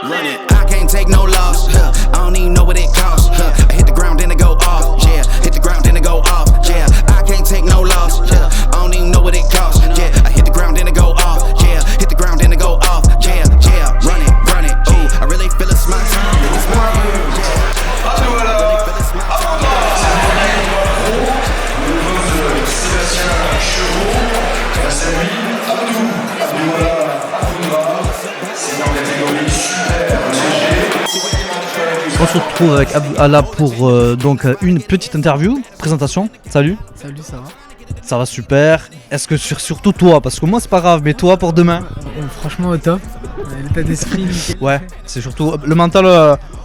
run it. I can't take no loss. I don't even know what it costs. I hit the ground, then it go off. Yeah, hit the ground, then it go off. Yeah, I can't take no loss. I don't even know what it costs. Yeah, I hit the ground, then it go off. Yeah, hit the ground, then it go off. Yeah, run it, run it. Ooh, I really feel it's my time. It's my year. Yeah, I really feel it's my time. On se retrouve avec Abdouala pour donc une petite interview, présentation. Salut. Salut, ça va? Ça va super. Est-ce que surtout toi, parce que moi c'est pas grave, mais toi pour demain? Franchement au top. L'état d'esprit nickel. Ouais, c'est surtout le mental,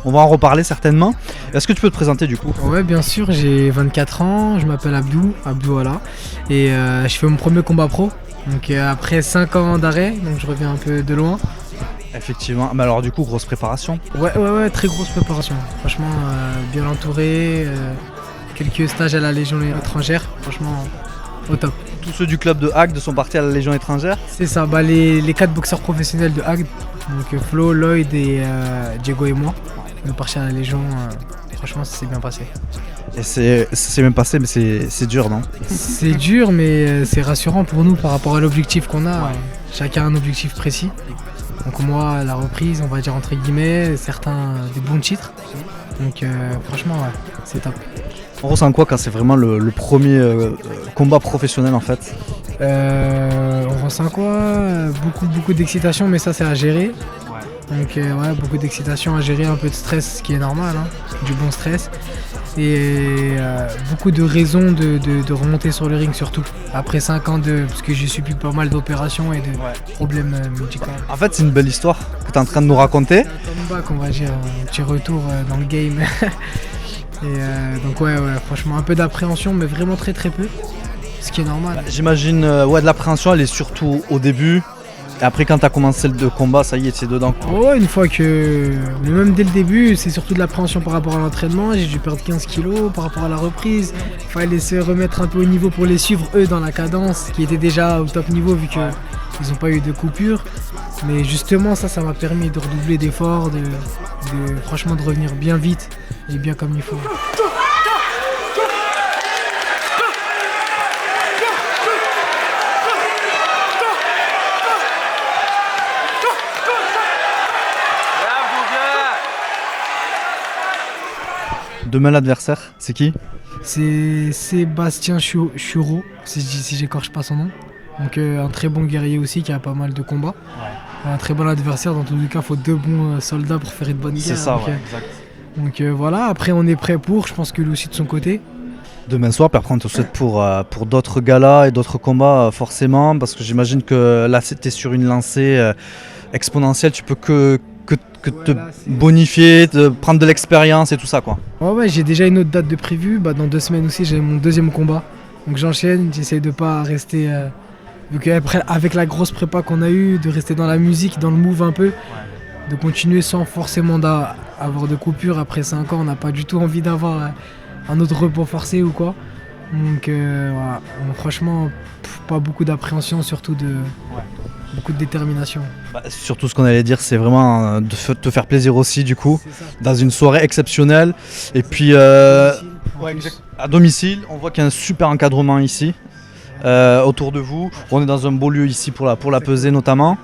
on va en reparler certainement. Est-ce que tu peux te présenter du coup? Ouais, bien sûr, j'ai 24 ans, je m'appelle Abdouala et je fais mon premier combat pro. Donc après 5 ans d'arrêt, donc je reviens un peu de loin. Effectivement, mais alors du coup grosse préparation. Ouais, très grosse préparation. Franchement, bien entouré, quelques stages à la Légion étrangère, franchement au top. Tous ceux du club de Agde sont partis à la Légion étrangère? C'est ça, les 4 boxeurs professionnels de Agde, donc Flo, Lloyd et Diego et moi, on est partis à la Légion, franchement ça s'est bien passé. Et c'est même passé, mais c'est dur, non? C'est dur, mais c'est rassurant pour nous par rapport à l'objectif qu'on a. Chacun a un objectif précis. Donc moi, la reprise, on va dire entre guillemets, certains des bons titres. Donc franchement, ouais, c'est top. On ressent quoi quand c'est vraiment le premier combat professionnel en fait? On ressent quoi? Beaucoup d'excitation, mais ça c'est à gérer. Donc ouais, beaucoup d'excitation à gérer, un peu de stress, ce qui est normal, hein, du bon stress. Et beaucoup de raisons de remonter sur le ring surtout. Après 5 ans parce que j'ai subi pas mal d'opérations et de problèmes médicaux. En fait c'est une belle histoire que tu es en train de nous raconter. C'est un comeback, on va dire, un petit retour dans le game. Et donc ouais, franchement un peu d'appréhension mais vraiment très peu. Ce qui est normal. J'imagine de l'appréhension elle est surtout au début. Et après quand tu as commencé le combat, ça y est, tu es dedans. Ouais, une fois que... Mais même dès le début, c'est surtout de l'appréhension par rapport à l'entraînement. J'ai dû perdre 15 kilos par rapport à la reprise. Il fallait se remettre un peu au niveau pour les suivre, eux, dans la cadence, qui était déjà au top niveau vu qu'ils n'ont pas eu de coupure. Mais justement, ça m'a permis de redoubler d'efforts, franchement de revenir bien vite et bien comme il faut. Demain l'adversaire, c'est qui? C'est Sébastien Churo, si j'écorche pas son nom. Donc un très bon guerrier aussi qui a pas mal de combats. Un très bon adversaire, dans tous les cas il faut 2 bons soldats pour faire une bonne guerre. C'est ça, donc, exact. Donc voilà, après on est prêt je pense que lui aussi de son côté. Demain soir, puis après on te souhaite pour d'autres galas et d'autres combats forcément, parce que j'imagine que là c'était sur une lancée exponentielle, tu peux que te bonifier, de prendre de l'expérience et tout ça quoi. Ouais, j'ai déjà une autre date de prévue, dans 2 semaines aussi j'ai mon 2e combat. Donc j'enchaîne, j'essaie de pas rester, vu qu'après avec la grosse prépa qu'on a eue, de rester dans la musique, dans le move un peu, de continuer sans forcément avoir de coupure. Après 5 ans, on n'a pas du tout envie d'avoir un autre repos forcé ou quoi. Donc voilà, franchement pas beaucoup d'appréhension, surtout beaucoup de détermination. Surtout ce qu'on allait dire, c'est vraiment de te faire plaisir aussi du coup, dans une soirée exceptionnelle. Et puis à domicile, on voit qu'il y a un super encadrement ici, autour de vous. On est dans un beau lieu ici pour la pesée notamment.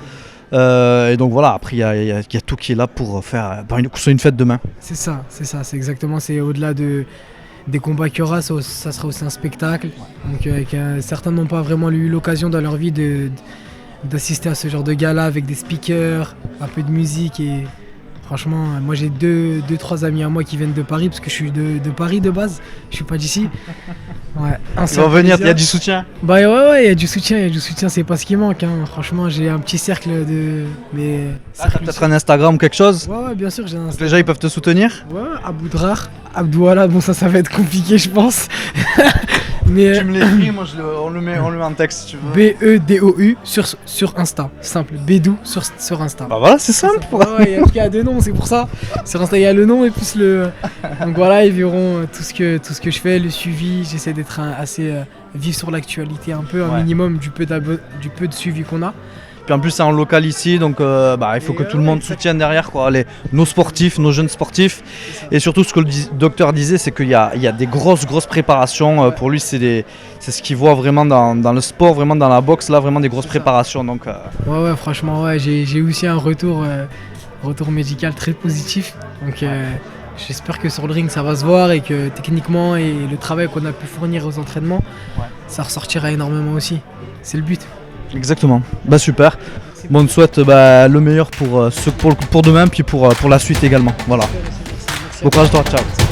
Et donc voilà, après il y a tout qui est là pour faire une fête demain. C'est ça, c'est exactement, c'est au-delà des combats qu'il y aura, ça sera aussi un spectacle. Donc certains n'ont pas vraiment eu l'occasion dans leur vie d'assister à ce genre de gala avec des speakers, un peu de musique. Et franchement, moi j'ai 2-3 amis à moi qui viennent de Paris, parce que je suis de Paris de base, je suis pas d'ici. Ouais, ils vont venir, il y a du soutien. Ouais, il y a du soutien, c'est pas ce qui manque, hein. Franchement, j'ai un petit cercle de... T'as peut-être un Instagram ou quelque chose? Ouais, bien sûr, j'ai un Instagram. Les gens ils peuvent te soutenir? Ouais, Abdouala, bon ça va être compliqué je pense. Mais tu me l'écris, moi on le met en texte si tu veux. BEDOU sur Insta, simple, Bédou sur Insta. Bah voilà, c'est simple. Ouais, il y a 2 noms, c'est pour ça. Sur Insta il y a le nom et plus le... Donc voilà, ils verront tout ce que je fais, le suivi. J'essaie d'être assez vif sur l'actualité un peu, un minimum du peu de suivi qu'on a. Puis en plus c'est en local ici, donc il faut que tout le monde soutienne derrière quoi, nos sportifs, nos jeunes sportifs. Et surtout ce que le docteur disait, c'est qu'il y a des grosses préparations. Pour lui c'est ce qu'il voit vraiment dans le sport, vraiment dans la boxe, là vraiment des grosses préparations. Donc, Ouais, franchement, ouais, j'ai eu aussi un retour médical très positif. Donc j'espère que sur le ring ça va se voir et que techniquement et le travail qu'on a pu fournir aux entraînements, ça ressortira énormément aussi. C'est le but. Exactement, super. Bon, on te souhaite le meilleur pour demain puis pour la suite également. Voilà. Bon courage à toi, ciao.